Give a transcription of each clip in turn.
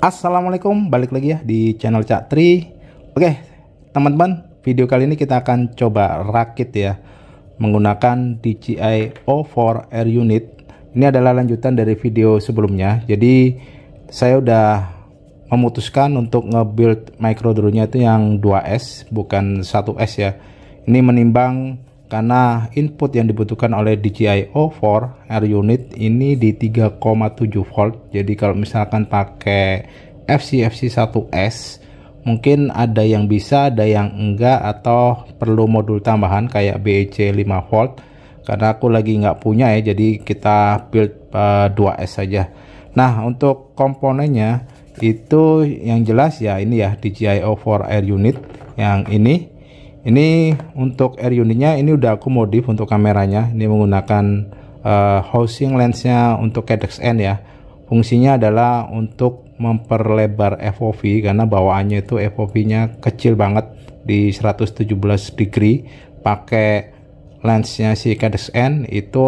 Assalamualaikum, balik lagi ya di channel Cak Tri. Oke teman-teman, video kali ini kita akan coba rakit ya menggunakan DJI O4 Air Unit. Ini adalah lanjutan dari video sebelumnya. Jadi saya udah memutuskan untuk nge-build micro drone-nya itu yang 2S bukan 1S ya. Ini menimbang karena input yang dibutuhkan oleh DJI O4 Air Unit ini di 3,7 volt. Jadi kalau misalkan pakai FC 1S mungkin ada yang bisa, ada yang enggak, atau perlu modul tambahan kayak BEC 5 volt. Karena aku lagi nggak punya ya, jadi kita build 2S saja. Nah untuk komponennya itu yang jelas ya ini ya DJI O4 Air Unit yang ini. Ini untuk air unitnya ini udah aku modif untuk kameranya. Ini menggunakan housing lensnya untuk Cadex-N ya. Fungsinya adalah untuk memperlebar FOV karena bawaannya itu FOV-nya kecil banget di 117 degree. Pakai lensnya si Cadex-N itu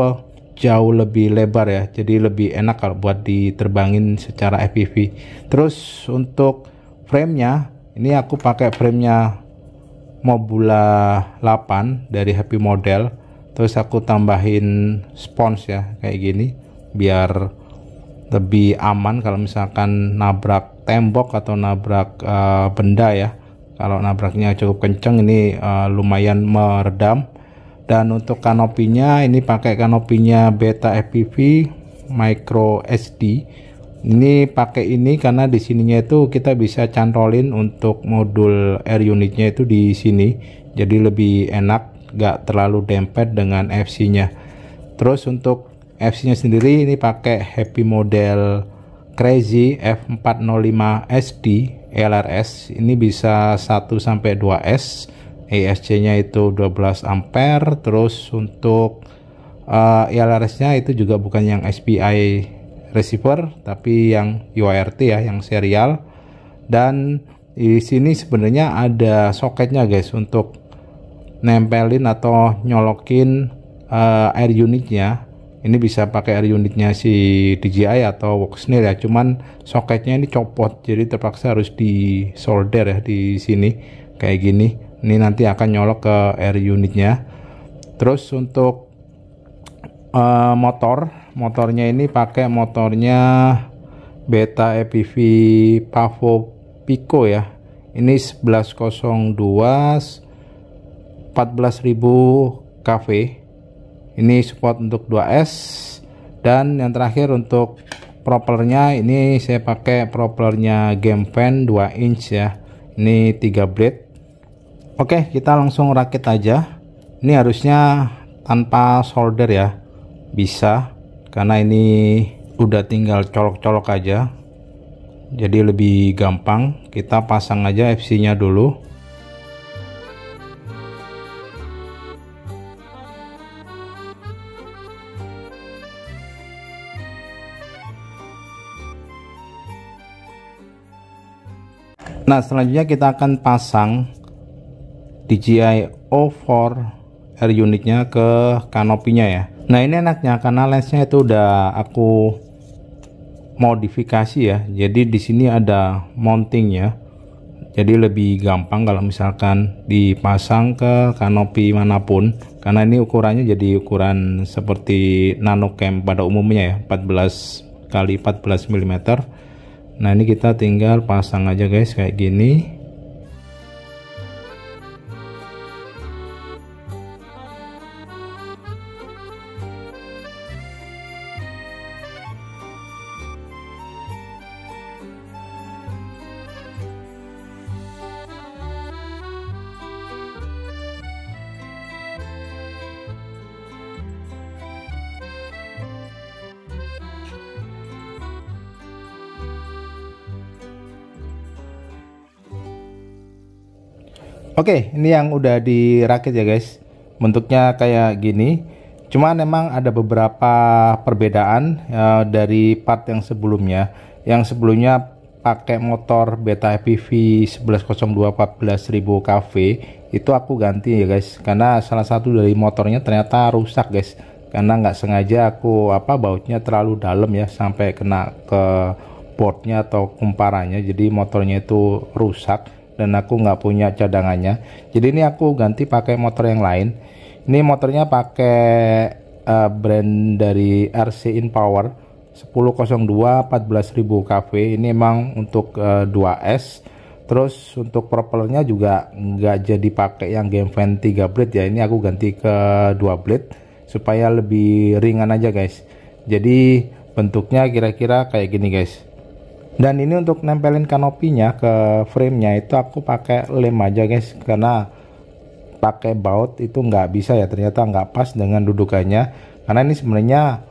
jauh lebih lebar ya. Jadi lebih enak kalau buat diterbangin secara FPV. Terus untuk frame-nya ini aku pakai frame-nya Mobula 8 dari Happy Model. Terus aku tambahin spons ya kayak gini biar lebih aman kalau misalkan nabrak tembok atau nabrak benda ya. Kalau nabraknya cukup kenceng ini lumayan meredam. Dan untuk kanopinya ini pakai kanopinya Beta FPV Micro SD. Ini pakai ini karena di sininya itu kita bisa cantolin untuk modul air unitnya itu di sini, jadi lebih enak, gak terlalu dempet dengan FC-nya. Terus untuk FC-nya sendiri ini pakai Happy Model Crazy F405 SD LRS. Ini bisa 1 sampai 2S. ESC-nya itu 12 ampere. Terus untuk LRS-nya itu juga bukan yang SPI receiver tapi yang UART ya, yang serial. Dan di sini sebenarnya ada soketnya guys untuk nempelin atau nyolokin air unitnya. Ini bisa pakai air unitnya si DJI atau Voxnail ya, cuman soketnya ini copot jadi terpaksa harus di solder ya di sini kayak gini. Ini nanti akan nyolok ke air unitnya. Terus untuk motornya ini pakai motornya Beta FPV Pavo Pico ya. Ini 1102 14.000 kV. Ini support untuk 2S. Dan yang terakhir untuk propellernya ini saya pakai propellernya Gemfan 2 inch ya. Ini 3 blade. Oke, kita langsung rakit aja. Ini harusnya tanpa solder ya. Bisa karena ini udah tinggal colok-colok aja, jadi lebih gampang. Kita pasang aja FC nya dulu. Nah selanjutnya kita akan pasang DJI O4 air unitnya ke kanopinya ya. Nah ini enaknya karena lensnya itu udah aku modifikasi ya. Jadi di sini ada mountingnya. Jadi lebih gampang kalau misalkan dipasang ke kanopi manapun. Karena ini ukurannya jadi ukuran seperti nanocam pada umumnya ya, 14 kali 14 mm. Nah ini kita tinggal pasang aja guys kayak gini. Oke, ini yang udah dirakit ya guys. Bentuknya kayak gini. Cuman memang ada beberapa perbedaan dari part yang sebelumnya. Yang sebelumnya pakai motor Beta FPV 1102 14.000 kV. Itu aku ganti ya guys. Karena salah satu dari motornya ternyata rusak guys. Karena nggak sengaja aku bautnya terlalu dalam ya, sampai kena ke boardnya atau kumparannya, jadi motornya itu rusak dan aku nggak punya cadangannya. Jadi ini aku ganti pakai motor yang lain. Ini motornya pakai brand dari RC InPower 1002 14.000 kV. Ini emang untuk 2S. Terus untuk propellernya juga nggak jadi pakai yang game fan 3 blade ya, ini aku ganti ke 2 blade supaya lebih ringan aja guys. Jadi bentuknya kira-kira kayak gini guys. Dan ini untuk nempelin kanopinya ke framenya itu aku pakai lem aja guys, karena pakai baut itu nggak bisa ya, ternyata nggak pas dengan dudukannya. Karena ini sebenarnya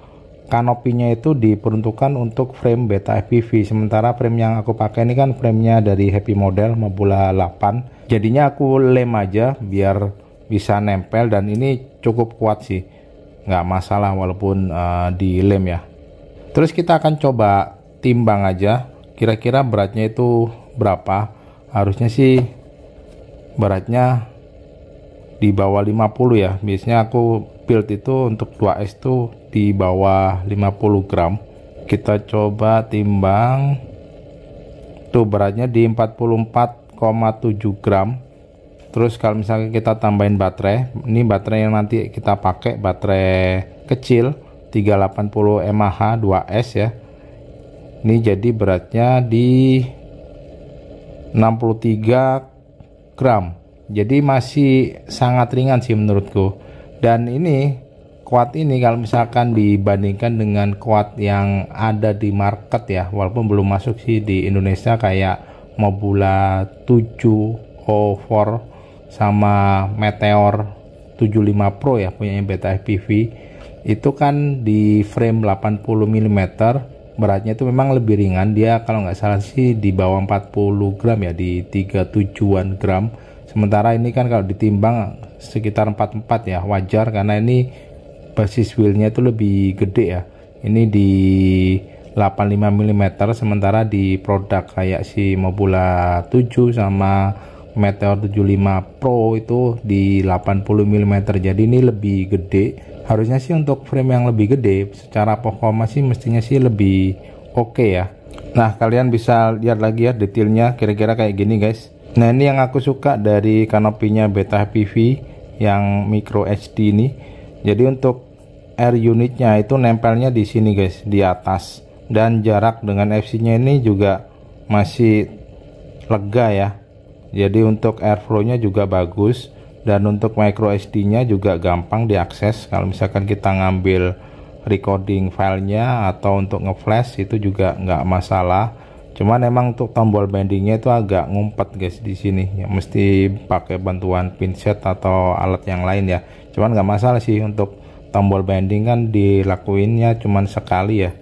kanopinya itu diperuntukkan untuk frame Beta FPV, sementara frame yang aku pakai ini kan framenya dari Happy Model Mobula 8. Jadinya aku lem aja biar bisa nempel, dan ini cukup kuat sih, nggak masalah walaupun dilem ya. Terus kita akan coba timbang aja kira-kira beratnya itu berapa. Harusnya sih beratnya di bawah 50 ya. Biasanya aku build itu untuk 2S tuh di bawah 50 gram. Kita coba timbang tuh, beratnya di 44,7 gram. Terus kalau misalnya kita tambahin baterai, ini baterai yang nanti kita pakai baterai kecil 380 mAh 2S ya. Ini jadi beratnya di 63 gram. Jadi masih sangat ringan sih menurutku. Dan ini quad ini kalau misalkan dibandingkan dengan quad yang ada di market ya, walaupun belum masuk sih di Indonesia, kayak Mobula 704 sama Meteor 75 Pro ya, punya Beta FPV, itu kan di frame 80 mm, beratnya itu memang lebih ringan. Dia kalau nggak salah sih di bawah 40 gram ya, di 37-an gram. Sementara ini kan kalau ditimbang sekitar 44 ya, wajar karena ini basis wheelnya itu lebih gede ya. Ini di 85 mm, sementara di produk kayak si Mobula 7 sama Meteor 75 Pro itu di 80 mm. Jadi ini lebih gede. Harusnya sih untuk frame yang lebih gede secara performa sih mestinya sih lebih oke ya. Nah, kalian bisa lihat lagi ya detailnya kira-kira kayak gini guys. Nah, ini yang aku suka dari kanopinya Beta FPV yang micro HD ini. Jadi untuk air unitnya itu nempelnya di sini guys, di atas, dan jarak dengan FC-nya ini juga masih lega ya. Jadi untuk airflow-nya juga bagus, dan untuk micro SD-nya juga gampang diakses. Kalau misalkan kita ngambil recording filenya atau untuk ngeflash itu juga nggak masalah. Cuman emang untuk tombol bendingnya itu agak ngumpet guys di sini ya, mesti pakai bantuan pinset atau alat yang lain ya. Cuman nggak masalah sih, untuk tombol bending kan dilakuinnya cuman sekali ya,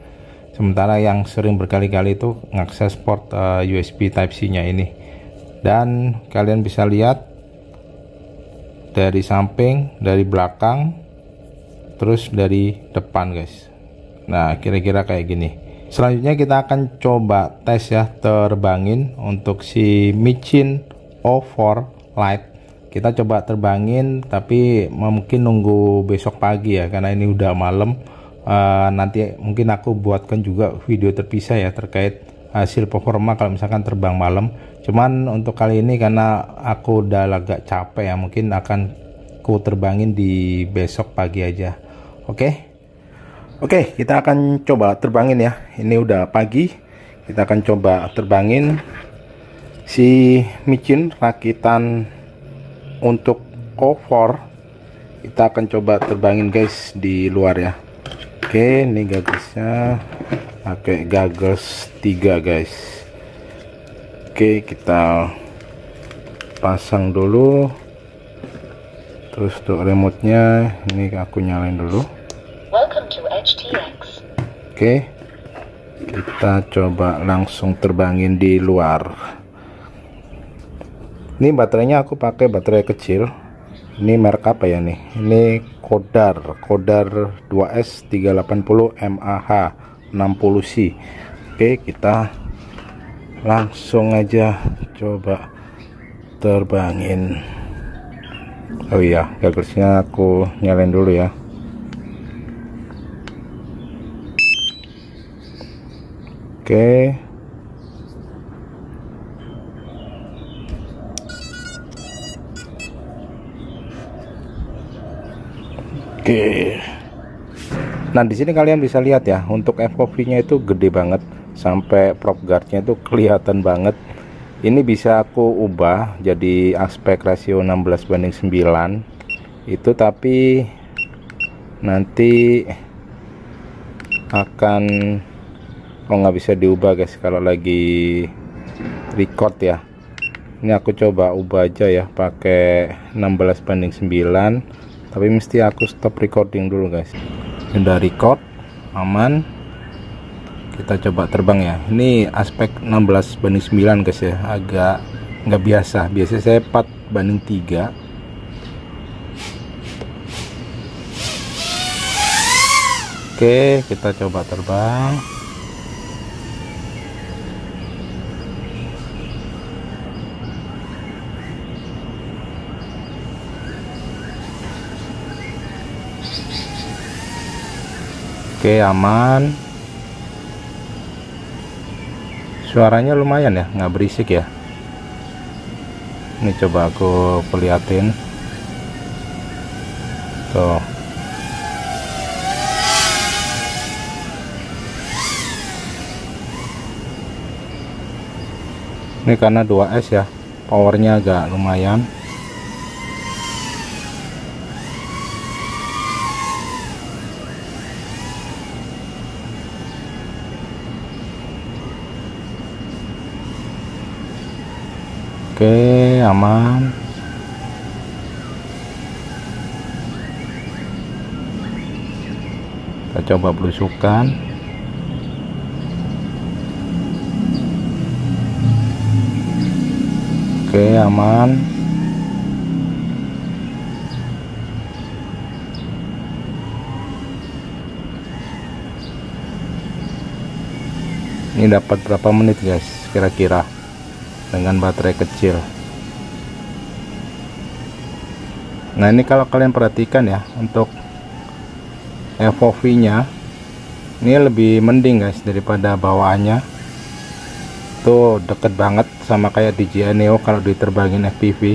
sementara yang sering berkali-kali itu ngakses port USB Type-C nya ini. Dan kalian bisa lihat dari samping, dari belakang, terus dari depan guys. Nah, kira-kira kayak gini. Selanjutnya kita akan coba tes ya, terbangin untuk si Michin O4 Lite. Kita coba terbangin, tapi mungkin nunggu besok pagi ya, karena ini udah malam. Nanti mungkin aku buatkan juga video terpisah ya terkait hasil performa kalau misalkan terbang malam. Cuman untuk kali ini karena aku udah agak capek ya, mungkin akan ku terbangin di besok pagi aja. Oke, kita akan coba terbangin ya. Ini udah pagi, kita akan coba terbangin si Michin rakitan untuk O4. Kita akan coba terbangin guys di luar ya. Oke, ini gagusnya pakai gagus 3 guys. Oke, kita pasang dulu. Terus untuk remote-nya ini aku nyalain dulu. Welcome to HTX. Oke, kita coba langsung terbangin di luar. Ini baterainya aku pakai baterai kecil. Ini merek apa ya nih? Ini Kodar 2S 380 mAh 60C. Oke, kita langsung aja coba terbangin. Oh iya, gagusnya aku nyalain dulu ya. Oke, Oke. Nah, di sini kalian bisa lihat ya, untuk FOV-nya itu gede banget, sampai prop guard-nya itu kelihatan banget. Ini bisa aku ubah jadi aspek rasio 16:9 itu, tapi nanti akan nggak bisa diubah guys kalau lagi record ya. Ini aku coba ubah aja ya pakai 16:9, tapi mesti aku stop recording dulu guys. Udah record aman, kita coba terbang ya. Ini aspek 16:9 guys ya, agak nggak biasa. Biasanya saya 4:3. Oke, kita coba terbang. Oke, aman. Suaranya lumayan ya, nggak berisik ya. Ini coba aku perlihatin. Tuh. Ini karena 2S ya, powernya agak lumayan. Oke, aman. Kita coba belusukan. Oke, aman. Ini dapat berapa menit guys kira-kira dengan baterai kecil. Nah, ini kalau kalian perhatikan ya, untuk FOV-nya ini lebih mending guys daripada bawaannya. Tuh deket banget sama kayak DJI Neo kalau diterbangin FPV.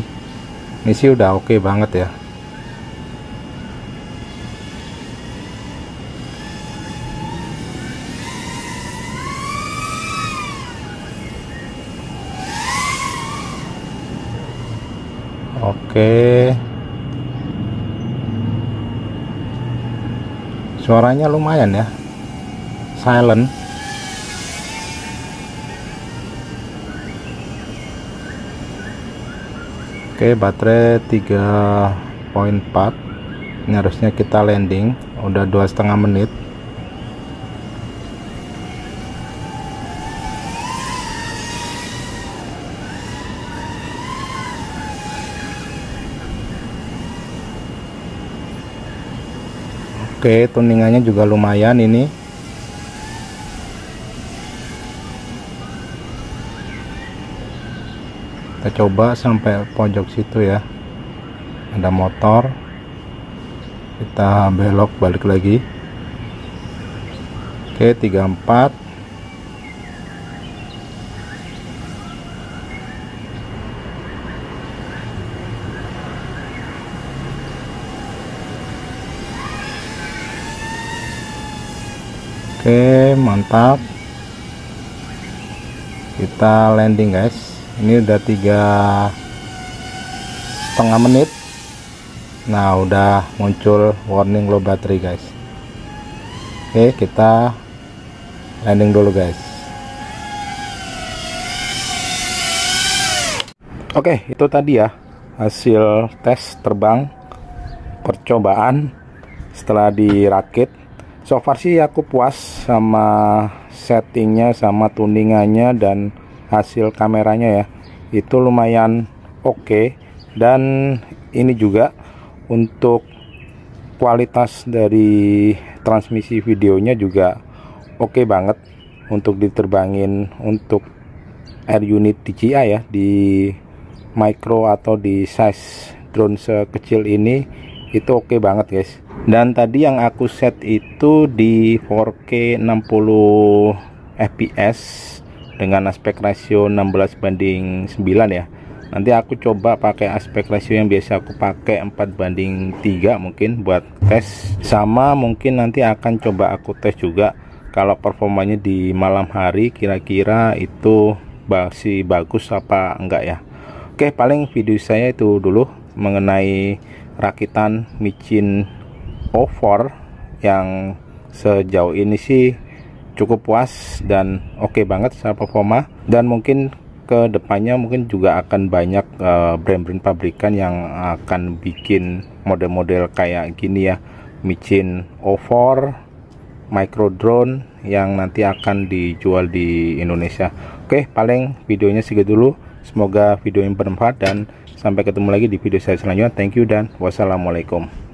Ini sih udah oke banget ya. Oke, suaranya lumayan ya, silent. Oke, baterai 3.4. Ini harusnya kita landing, udah 2,5 menit. Oke, tuningannya juga lumayan ini. Kita coba sampai pojok situ ya. Ada motor. Kita belok balik lagi. Oke, 34. Oke, mantap. Kita landing guys. Ini udah 3,5 menit. Nah, udah muncul warning low battery guys. Oke, kita landing dulu guys. Oke, itu tadi ya hasil tes terbang percobaan setelah dirakit. So far sih aku puas sama settingnya, sama tuningannya, dan hasil kameranya ya. Itu lumayan oke. Dan ini juga untuk kualitas dari transmisi videonya juga oke banget untuk diterbangin untuk air unit DJI ya, di micro atau di size drone sekecil ini. Itu oke banget guys. Dan tadi yang aku set itu di 4K 60 fps dengan aspek rasio 16:9 ya. Nanti aku coba pakai aspek rasio yang biasa aku pakai 4:3 mungkin buat tes, sama mungkin nanti akan coba aku tes juga kalau performanya di malam hari kira-kira itu masih bagus apa enggak ya. Oke, paling video saya itu dulu mengenai rakitan micin O4 yang sejauh ini sih cukup puas dan oke banget secara performa, dan mungkin ke depannya mungkin juga akan banyak brand-brand pabrikan yang akan bikin model-model kayak gini ya, micin O4 micro drone yang nanti akan dijual di Indonesia. Oke, paling videonya segitu dulu, semoga video ini bermanfaat dan sampai ketemu lagi di video saya selanjutnya. Thank you dan wassalamualaikum.